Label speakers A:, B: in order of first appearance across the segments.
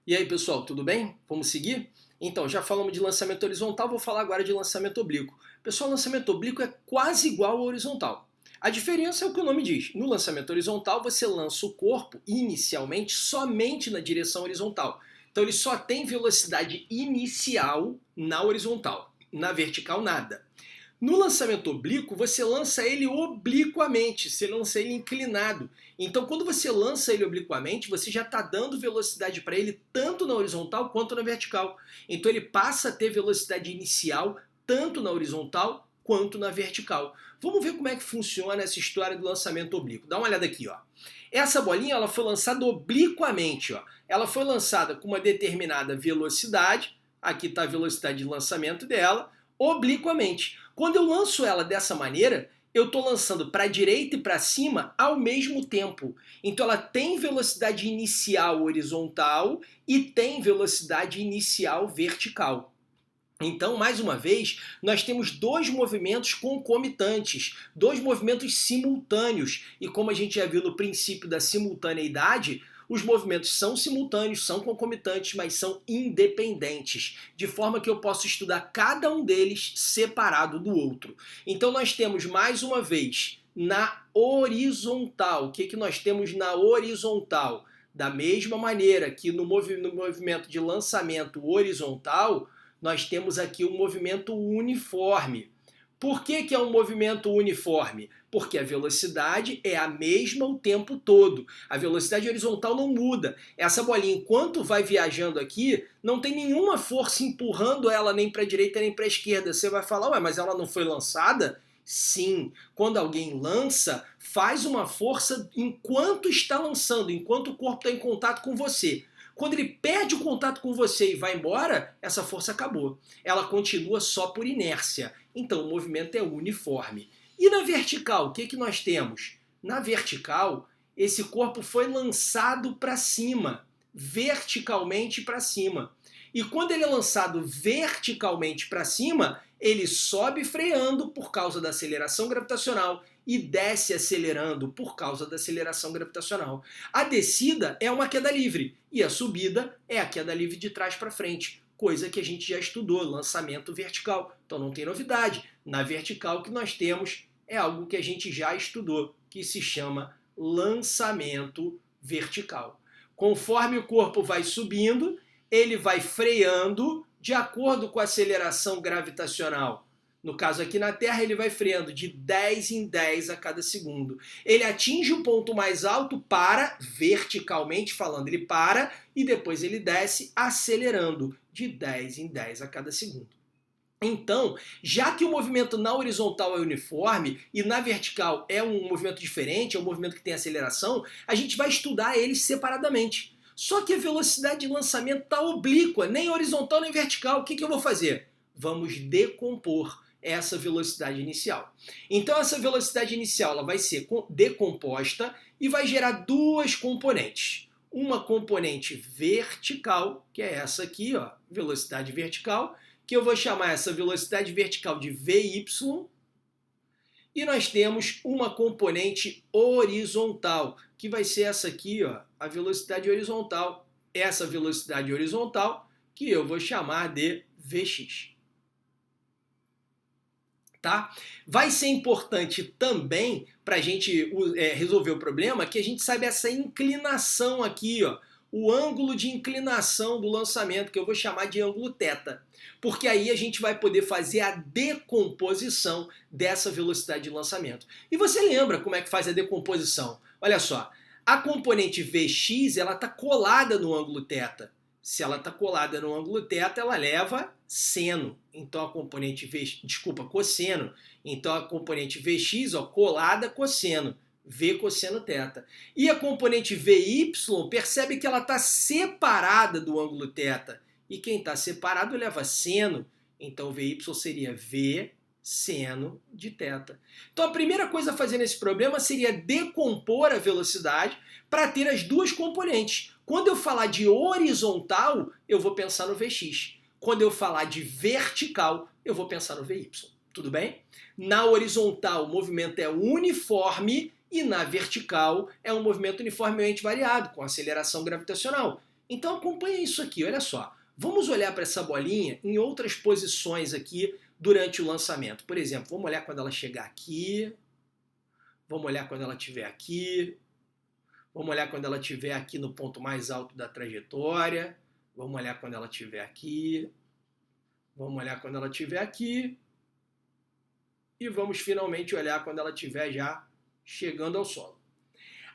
A: E aí, pessoal, tudo bem? Vamos seguir? Então, já falamos de lançamento horizontal, vou falar agora de lançamento oblíquo. Pessoal, lançamento oblíquo é quase igual ao horizontal. A diferença é o que o nome diz. No lançamento horizontal, você lança o corpo inicialmente somente na direção horizontal. Então, ele só tem velocidade inicial na horizontal. Na vertical, nada. No lançamento oblíquo, você lança ele obliquamente, você lança ele inclinado. Então, quando você lança ele obliquamente, você já está dando velocidade para ele tanto na horizontal quanto na vertical. Então, ele passa a ter velocidade inicial tanto na horizontal quanto na vertical. Vamos ver como é que funciona essa história do lançamento oblíquo. Dá uma olhada aqui, ó. Essa bolinha ela foi lançada obliquamente, ó. Ela foi lançada com uma determinada velocidade. Aqui está a velocidade de lançamento dela, obliquamente. Quando eu lanço ela dessa maneira, eu estou lançando para a direita e para cima ao mesmo tempo. Então ela tem velocidade inicial horizontal e tem velocidade inicial vertical. Então, mais uma vez, nós temos dois movimentos concomitantes, dois movimentos simultâneos. E como a gente já viu no princípio da simultaneidade, os movimentos são simultâneos, são concomitantes, mas são independentes, de forma que eu posso estudar cada um deles separado do outro. Então nós temos, mais uma vez, na horizontal. O que nós temos na horizontal? Da mesma maneira que no movimento de lançamento horizontal, nós temos aqui um movimento uniforme. Por que é um movimento uniforme? Porque a velocidade é a mesma o tempo todo. A velocidade horizontal não muda. Essa bolinha, enquanto vai viajando aqui, não tem nenhuma força empurrando ela nem para a direita nem para a esquerda. Você vai falar, ué, mas ela não foi lançada? Sim, quando alguém lança, faz uma força enquanto está lançando, enquanto o corpo está em contato com você. Quando ele perde o contato com você e vai embora, essa força acabou. Ela continua só por inércia. Então o movimento é uniforme. E na vertical, o que nós temos? Na vertical, esse corpo foi lançado para cima, verticalmente para cima. E quando ele é lançado verticalmente para cima, ele sobe freando por causa da aceleração gravitacional e desce acelerando por causa da aceleração gravitacional. A descida é uma queda livre e a subida é a queda livre de trás para frente, coisa que a gente já estudou, lançamento vertical. Então não tem novidade. Na vertical o que nós temos é algo que a gente já estudou, que se chama lançamento vertical. Conforme o corpo vai subindo, ele vai freando de acordo com a aceleração gravitacional. No caso aqui na Terra, ele vai freando de 10 em 10 a cada segundo. Ele atinge o ponto mais alto, para, verticalmente falando, ele para e depois ele desce acelerando de 10 em 10 a cada segundo. Então, já que o movimento na horizontal é uniforme e na vertical é um movimento diferente, é um movimento que tem aceleração, a gente vai estudar eles separadamente. Só que a velocidade de lançamento está oblíqua, nem horizontal nem vertical. O que eu vou fazer? Vamos decompor essa velocidade inicial. Então essa velocidade inicial ela vai ser decomposta e vai gerar duas componentes. Uma componente vertical, que é essa aqui, ó, velocidade vertical, que eu vou chamar essa velocidade vertical de Vy, e nós temos uma componente horizontal, que vai ser essa aqui, ó, a velocidade horizontal. Essa velocidade horizontal que eu vou chamar de Vx. Tá? Vai ser importante também para a gente resolver o problema que a gente saiba essa inclinação aqui, ó, o ângulo de inclinação do lançamento, que eu vou chamar de ângulo θ. Porque aí a gente vai poder fazer a decomposição dessa velocidade de lançamento. E você lembra como é que faz a decomposição? Olha só, a componente Vx ela está colada no ângulo θ. Se ela está colada no ângulo θ, ela leva seno. Então a componente cosseno. Então a componente Vx, ó, colada cosseno. V cosseno θ. E a componente Vy, percebe que ela está separada do ângulo θ. E quem está separado leva seno. Então Vy seria V seno de θ. Então a primeira coisa a fazer nesse problema seria decompor a velocidade para ter as duas componentes. Quando eu falar de horizontal, eu vou pensar no Vx. Quando eu falar de vertical, eu vou pensar no Vy. Tudo bem? Na horizontal, o movimento é uniforme e na vertical é um movimento uniformemente variado, com aceleração gravitacional. Então acompanha isso aqui, olha só. Vamos olhar para essa bolinha em outras posições aqui durante o lançamento. Por exemplo, vamos olhar quando ela chegar aqui, vamos olhar quando ela estiver aqui, vamos olhar quando ela estiver aqui no ponto mais alto da trajetória, vamos olhar quando ela estiver aqui, vamos olhar quando ela estiver aqui, e vamos finalmente olhar quando ela estiver já chegando ao solo.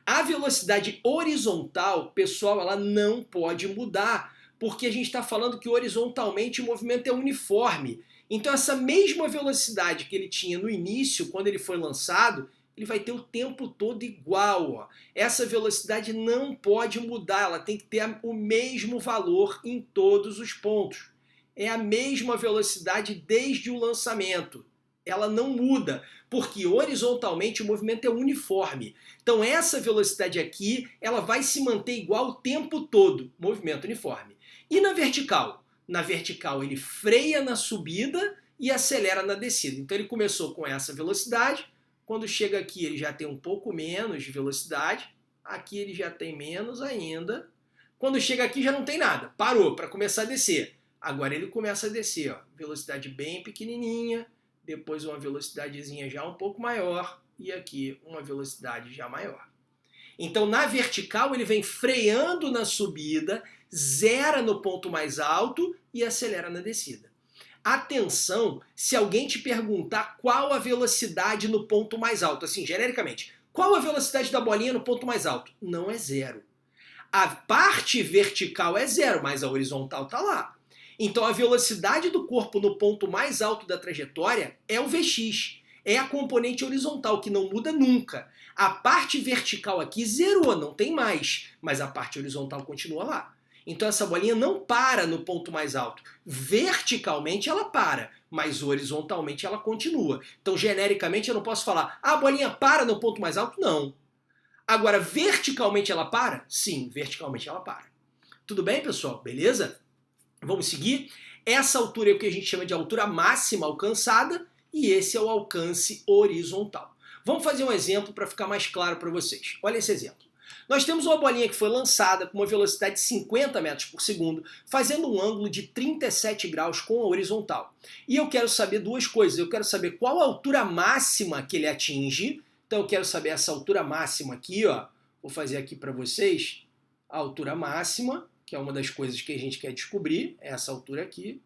A: A velocidade horizontal, pessoal, ela não pode mudar, porque a gente está falando que horizontalmente o movimento é uniforme. Então essa mesma velocidade que ele tinha no início, quando ele foi lançado, ele vai ter o tempo todo igual. Ó. Essa velocidade não pode mudar, ela tem que ter o mesmo valor em todos os pontos. É a mesma velocidade desde o lançamento. Ela não muda, porque horizontalmente o movimento é uniforme. Então essa velocidade aqui, ela vai se manter igual o tempo todo, movimento uniforme. E na vertical? Na vertical ele freia na subida e acelera na descida. Então ele começou com essa velocidade, quando chega aqui ele já tem um pouco menos de velocidade, aqui ele já tem menos ainda. Quando chega aqui já não tem nada, parou para começar a descer. Agora ele começa a descer, ó, velocidade bem pequenininha, depois uma velocidadezinha já um pouco maior e aqui uma velocidade já maior. Então na vertical ele vem freando na subida, zera no ponto mais alto e acelera na descida. Atenção, se alguém te perguntar qual a velocidade no ponto mais alto, assim, genericamente, qual a velocidade da bolinha no ponto mais alto? Não é zero. A parte vertical é zero, mas a horizontal está lá. Então a velocidade do corpo no ponto mais alto da trajetória é o Vx, é a componente horizontal, que não muda nunca. A parte vertical aqui zerou, não tem mais, mas a parte horizontal continua lá. Então essa bolinha não para no ponto mais alto. Verticalmente ela para, mas horizontalmente ela continua. Então genericamente eu não posso falar, a bolinha para no ponto mais alto? Não. Agora, verticalmente ela para? Sim, verticalmente ela para. Tudo bem, pessoal? Beleza? Vamos seguir? Essa altura é o que a gente chama de altura máxima alcançada e esse é o alcance horizontal. Vamos fazer um exemplo para ficar mais claro para vocês. Olha esse exemplo. Nós temos uma bolinha que foi lançada com uma velocidade de 50 metros por segundo, fazendo um ângulo de 37 graus com a horizontal. E eu quero saber duas coisas. Eu quero saber qual a altura máxima que ele atinge. Então eu quero saber essa altura máxima aqui, ó. Vou fazer aqui para vocês a altura máxima, que é uma das coisas que a gente quer descobrir, é essa altura aqui.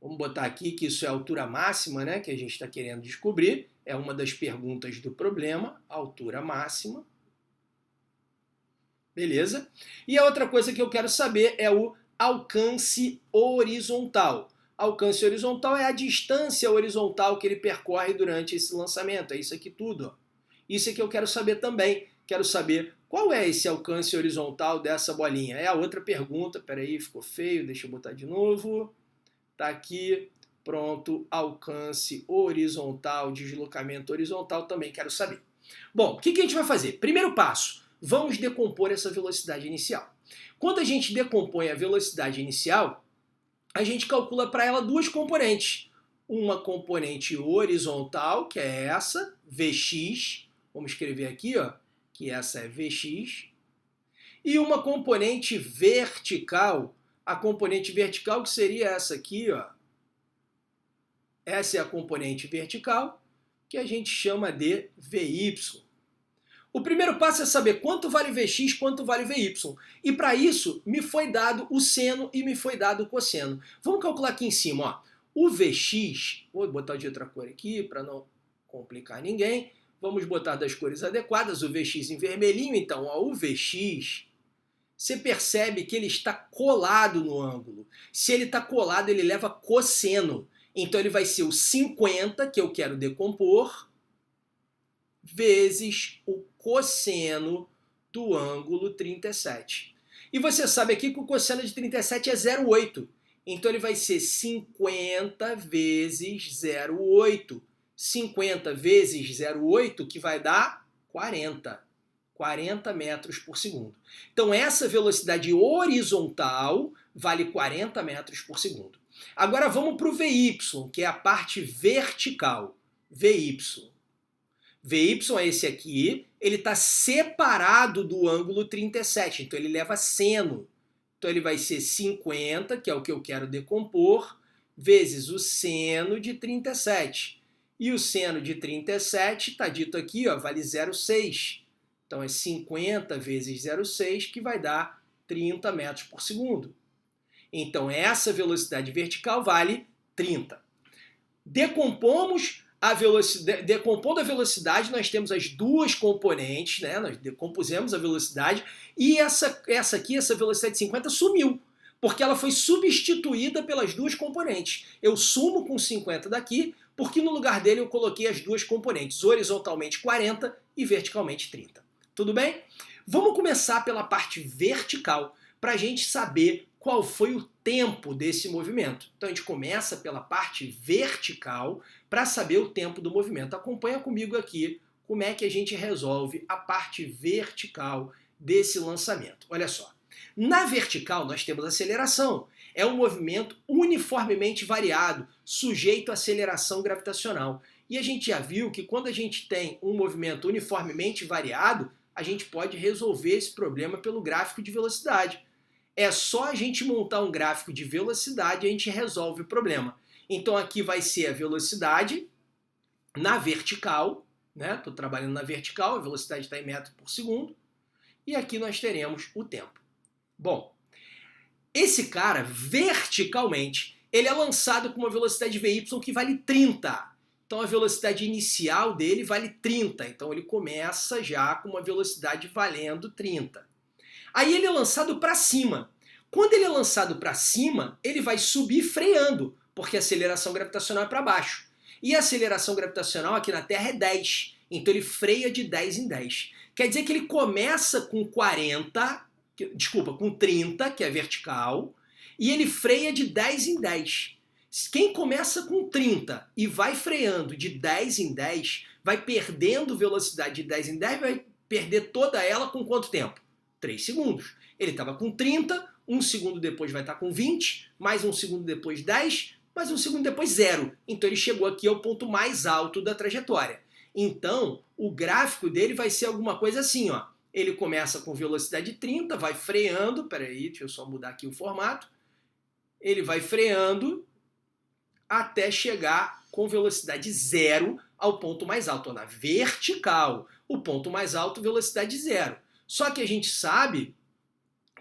A: Vamos botar aqui que isso é a altura máxima, né, que a gente está querendo descobrir. É uma das perguntas do problema, altura máxima. Beleza? E a outra coisa que eu quero saber é o alcance horizontal. Alcance horizontal é a distância horizontal que ele percorre durante esse lançamento. É isso aqui tudo. Ó. Isso é que eu quero saber também. Quero saber qual é esse alcance horizontal dessa bolinha. É a outra pergunta. Peraí, ficou feio. Deixa eu botar de novo. Tá aqui. Pronto. Alcance horizontal, deslocamento horizontal. Também quero saber. Bom, o que a gente vai fazer? Primeiro passo. Vamos decompor essa velocidade inicial. Quando a gente decompõe a velocidade inicial, a gente calcula para ela duas componentes. Uma componente horizontal, que é essa, Vx. Vamos escrever aqui, ó, que essa é Vx. E uma componente vertical. A componente vertical que seria essa aqui, ó. Essa é a componente vertical, que a gente chama de Vy. O primeiro passo é saber quanto vale Vx, quanto vale Vy. E para isso, me foi dado o seno e me foi dado o cosseno. Vamos calcular aqui em cima. Ó. O Vx, vou botar de outra cor aqui para não complicar ninguém. Vamos botar das cores adequadas, o Vx em vermelhinho. Então, ó, o Vx, você percebe que ele está colado no ângulo. Se ele está colado, ele leva cosseno. Então, ele vai ser o 50, que eu quero decompor, vezes o cosseno do ângulo 37. E você sabe aqui que o cosseno de 37 é 0,8. Então ele vai ser 50 vezes 0,8. 50 vezes 0,8, que vai dar 40. 40 metros por segundo. Então essa velocidade horizontal vale 40 metros por segundo. Agora vamos para o Vy, que é a parte vertical. Vy. VY é esse aqui, ele está separado do ângulo 37, então ele leva seno. Então ele vai ser 50, que é o que eu quero decompor, vezes o seno de 37. E o seno de 37 está dito aqui, ó, vale 0,6. Então é 50 vezes 0,6, que vai dar 30 metros por segundo. Então essa velocidade vertical vale 30. Decompondo a velocidade, nós temos as duas componentes, né? Nós decompusemos a velocidade e essa velocidade de 50 sumiu, porque ela foi substituída pelas duas componentes. Eu sumo com 50 daqui, porque no lugar dele eu coloquei as duas componentes, horizontalmente 40 e verticalmente 30. Tudo bem? Vamos começar pela parte vertical, para a gente saber qual foi o tempo desse movimento. Então a gente começa pela parte vertical para saber o tempo do movimento. Acompanha comigo aqui como é que a gente resolve a parte vertical desse lançamento. Olha só, na vertical nós temos aceleração. É um movimento uniformemente variado, sujeito à aceleração gravitacional. E a gente já viu que quando a gente tem um movimento uniformemente variado, a gente pode resolver esse problema pelo gráfico de velocidade. É só a gente montar um gráfico de velocidade e a gente resolve o problema. Então aqui vai ser a velocidade na vertical, né? Estou trabalhando na vertical, a velocidade está em metros por segundo. E aqui nós teremos o tempo. Bom, esse cara, verticalmente, ele é lançado com uma velocidade VY que vale 30. Então a velocidade inicial dele vale 30. Então ele começa já com uma velocidade valendo 30. Aí ele é lançado para cima. Quando ele é lançado para cima, ele vai subir freando, porque a aceleração gravitacional é para baixo. E a aceleração gravitacional aqui na Terra é 10. Então ele freia de 10 em 10. Quer dizer que ele começa com com 30, que é vertical, e ele freia de 10 em 10. Quem começa com 30 e vai freando de 10 em 10, vai perdendo velocidade de 10 em 10, vai perder toda ela com quanto tempo? 3 segundos. Ele estava com 30, um segundo depois vai estar com 20, mais um segundo depois 10, mais um segundo depois 0. Então ele chegou aqui ao ponto mais alto da trajetória. Então o gráfico dele vai ser alguma coisa assim, ó. Ele começa com velocidade 30, vai freando, peraí, deixa eu só mudar aqui o formato. Ele vai freando até chegar com velocidade 0 ao ponto mais alto, na vertical. O ponto mais alto, velocidade 0. Só que a gente sabe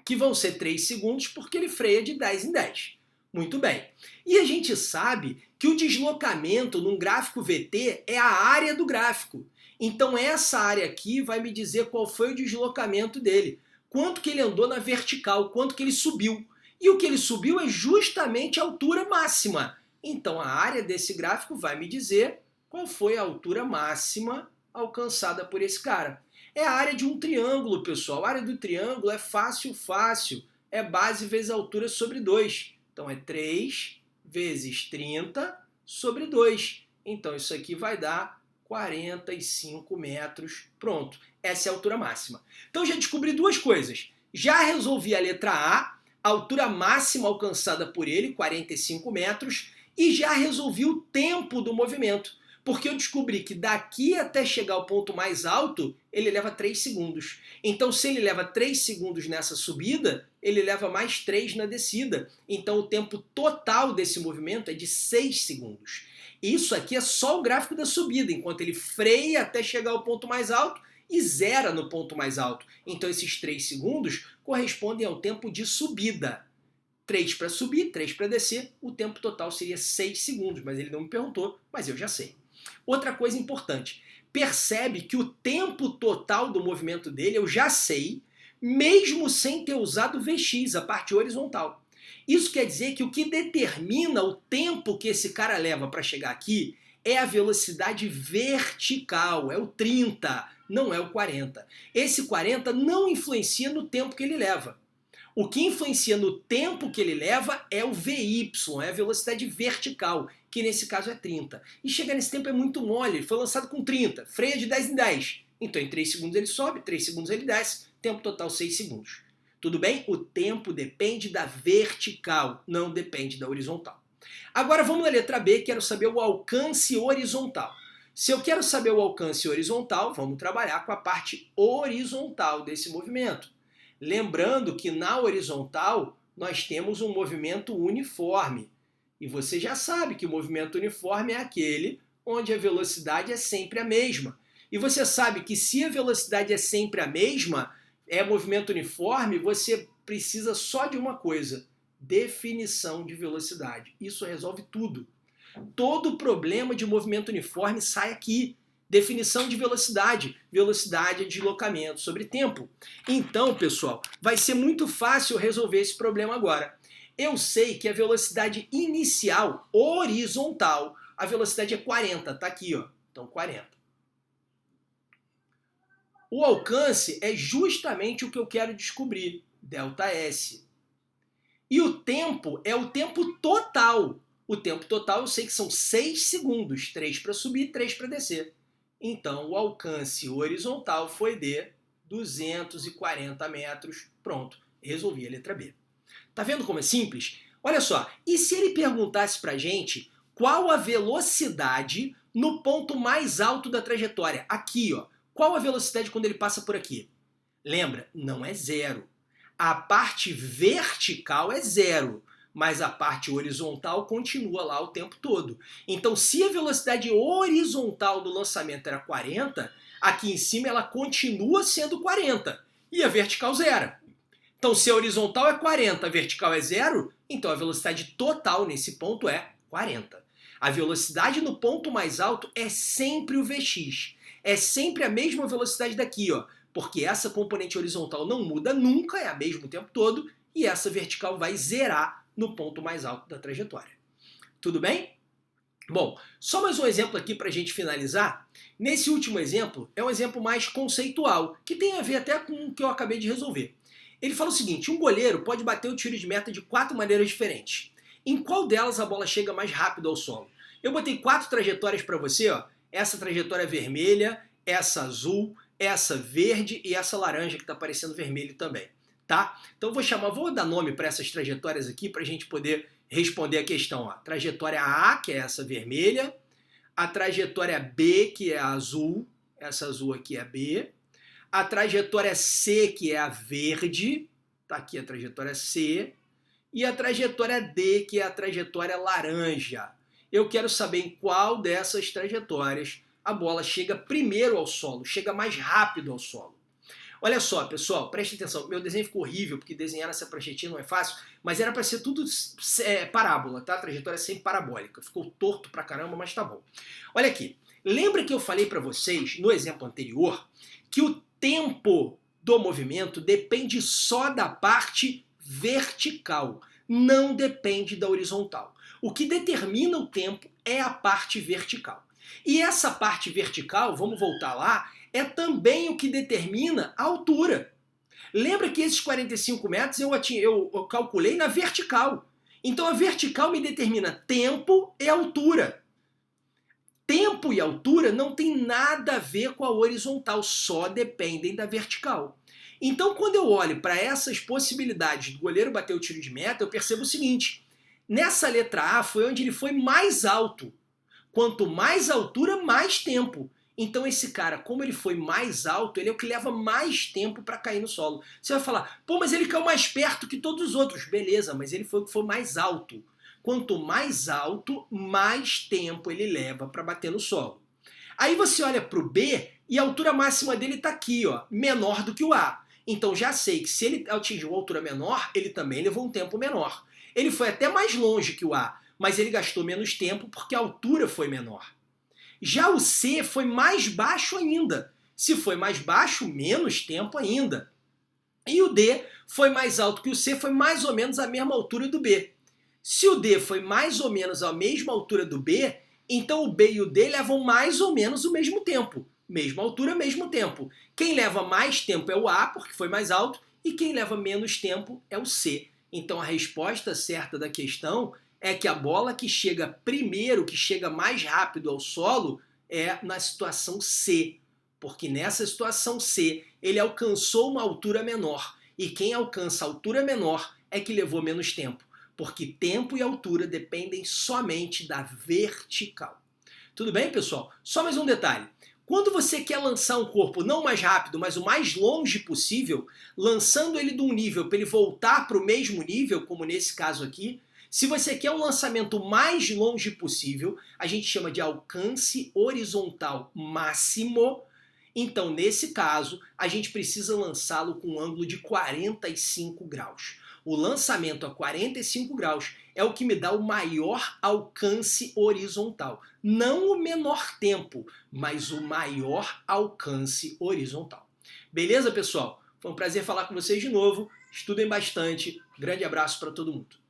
A: que vão ser 3 segundos porque ele freia de 10 em 10. Muito bem. E a gente sabe que o deslocamento num gráfico VT é a área do gráfico. Então essa área aqui vai me dizer qual foi o deslocamento dele. Quanto que ele andou na vertical, quanto que ele subiu. E o que ele subiu é justamente a altura máxima. Então a área desse gráfico vai me dizer qual foi a altura máxima alcançada por esse cara. É a área de um triângulo, pessoal. A área do triângulo é fácil. É base vezes altura sobre 2. Então é 3 vezes 30 sobre 2. Então isso aqui vai dar 45 metros. Pronto. Essa é a altura máxima. Então já descobri duas coisas. Já resolvi a letra A, a altura máxima alcançada por ele, 45 metros, e já resolvi o tempo do movimento. Porque eu descobri que daqui até chegar ao ponto mais alto, ele leva 3 segundos. Então, se ele leva 3 segundos nessa subida, ele leva mais 3 na descida. Então, o tempo total desse movimento é de 6 segundos. Isso aqui é só o gráfico da subida, enquanto ele freia até chegar ao ponto mais alto e zera no ponto mais alto. Então, esses 3 segundos correspondem ao tempo de subida. 3 para subir, 3 para descer, o tempo total seria 6 segundos, mas ele não me perguntou, mas eu já sei. Outra coisa importante, percebe que o tempo total do movimento dele eu já sei, mesmo sem ter usado o Vx, a parte horizontal. Isso quer dizer que o que determina o tempo que esse cara leva para chegar aqui é a velocidade vertical, é o 30, não é o 40. Esse 40 não influencia no tempo que ele leva. O que influencia no tempo que ele leva é o VY, é a velocidade vertical, que nesse caso é 30. E chegar nesse tempo é muito mole, ele foi lançado com 30, freia de 10 em 10. Então em 3 segundos ele sobe, 3 segundos ele desce, tempo total 6 segundos. Tudo bem? O tempo depende da vertical, não depende da horizontal. Agora vamos na letra B, quero saber o alcance horizontal. Se eu quero saber o alcance horizontal, vamos trabalhar com a parte horizontal desse movimento. Lembrando que na horizontal nós temos um movimento uniforme. E você já sabe que o movimento uniforme é aquele onde a velocidade é sempre a mesma. E você sabe que se a velocidade é sempre a mesma, é movimento uniforme, você precisa só de uma coisa: definição de velocidade. Isso resolve tudo. Todo problema de movimento uniforme sai aqui. Definição de velocidade. Velocidade é deslocamento sobre tempo. Então, pessoal, vai ser muito fácil resolver esse problema agora. Eu sei que a velocidade inicial, horizontal, a velocidade é 40, tá aqui, ó. Então, 40. O alcance é justamente o que eu quero descobrir, ΔS. E o tempo é o tempo total. O tempo total eu sei que são 6 segundos, 3 para subir, 3 para descer. Então, o alcance horizontal foi de 240 metros. Pronto, resolvi a letra B. Tá vendo como é simples? Olha só, e se ele perguntasse pra gente qual a velocidade no ponto mais alto da trajetória? Aqui, ó. Qual a velocidade quando ele passa por aqui? Lembra, não é zero. A parte vertical é zero, mas a parte horizontal continua lá o tempo todo. Então, se a velocidade horizontal do lançamento era 40, aqui em cima ela continua sendo 40 e a vertical zero. Então, se a horizontal é 40, a vertical é zero, então a velocidade total nesse ponto é 40. A velocidade no ponto mais alto é sempre o Vx. É sempre a mesma velocidade daqui, ó, porque essa componente horizontal não muda nunca, é a mesma o tempo todo, e essa vertical vai zerar no ponto mais alto da trajetória. Tudo bem? Bom, só mais um exemplo aqui para a gente finalizar. Nesse último exemplo, é um exemplo mais conceitual, que tem a ver até com o que eu acabei de resolver. Ele fala o seguinte: um goleiro pode bater o tiro de meta de 4 maneiras diferentes. Em qual delas a bola chega mais rápido ao solo? Eu botei 4 trajetórias para você, ó. Essa trajetória vermelha, essa azul, essa verde e essa laranja que está parecendo vermelho também, tá? Então vou dar nome para essas trajetórias aqui para a gente poder responder a questão, ó. Trajetória A, que é essa vermelha, a trajetória B, que é a azul, essa azul aqui é a B, a trajetória C, que é a verde, tá aqui a trajetória C, e a trajetória D, que é a trajetória laranja. Eu quero saber em qual dessas trajetórias a bola chega primeiro ao solo, chega mais rápido ao solo. Olha só, pessoal, preste atenção. Meu desenho ficou horrível, porque desenhar essa pranchetinha não é fácil, mas era para ser tudo parábola, tá? A trajetória sempre parabólica. Ficou torto pra caramba, mas tá bom. Olha aqui. Lembra que eu falei para vocês, no exemplo anterior, que o tempo do movimento depende só da parte vertical, não depende da horizontal. O que determina o tempo é a parte vertical. E essa parte vertical, vamos voltar lá, é também o que determina a altura. Lembra que esses 45 metros eu calculei na vertical. Então a vertical me determina tempo e altura. Tempo e altura não tem nada a ver com a horizontal, só dependem da vertical. Então, quando eu olho para essas possibilidades do goleiro bater o tiro de meta, eu percebo o seguinte: nessa letra A foi onde ele foi mais alto. Quanto mais altura, mais tempo. Então esse cara, como ele foi mais alto, ele é o que leva mais tempo para cair no solo. Você vai falar, pô, mas ele caiu mais perto que todos os outros. Beleza, mas ele foi o que foi mais alto. Quanto mais alto, mais tempo ele leva para bater no solo. Aí você olha para o B e a altura máxima dele está aqui, ó, menor do que o A. Então já sei que se ele atingiu uma altura menor, ele também levou um tempo menor. Ele foi até mais longe que o A, mas ele gastou menos tempo porque a altura foi menor. Já o C foi mais baixo ainda. Se foi mais baixo, menos tempo ainda. E o D foi mais alto que o C, foi mais ou menos a mesma altura do B. Se o D foi mais ou menos a mesma altura do B, então o B e o D levam mais ou menos o mesmo tempo. Mesma altura, mesmo tempo. Quem leva mais tempo é o A, porque foi mais alto, e quem leva menos tempo é o C. Então a resposta certa da questão é que a bola que chega primeiro, que chega mais rápido ao solo, é na situação C. Porque nessa situação C, ele alcançou uma altura menor. E quem alcança a altura menor é que levou menos tempo. Porque tempo e altura dependem somente da vertical. Tudo bem, pessoal? Só mais um detalhe. Quando você quer lançar um corpo não mais rápido, mas o mais longe possível, lançando ele de um nível para ele voltar para o mesmo nível, como nesse caso aqui, se você quer um lançamento mais longe possível, a gente chama de alcance horizontal máximo. Então, nesse caso, a gente precisa lançá-lo com um ângulo de 45 graus. O lançamento a 45 graus é o que me dá o maior alcance horizontal. Não o menor tempo, mas o maior alcance horizontal. Beleza, pessoal? Foi um prazer falar com vocês de novo. Estudem bastante. Grande abraço para todo mundo.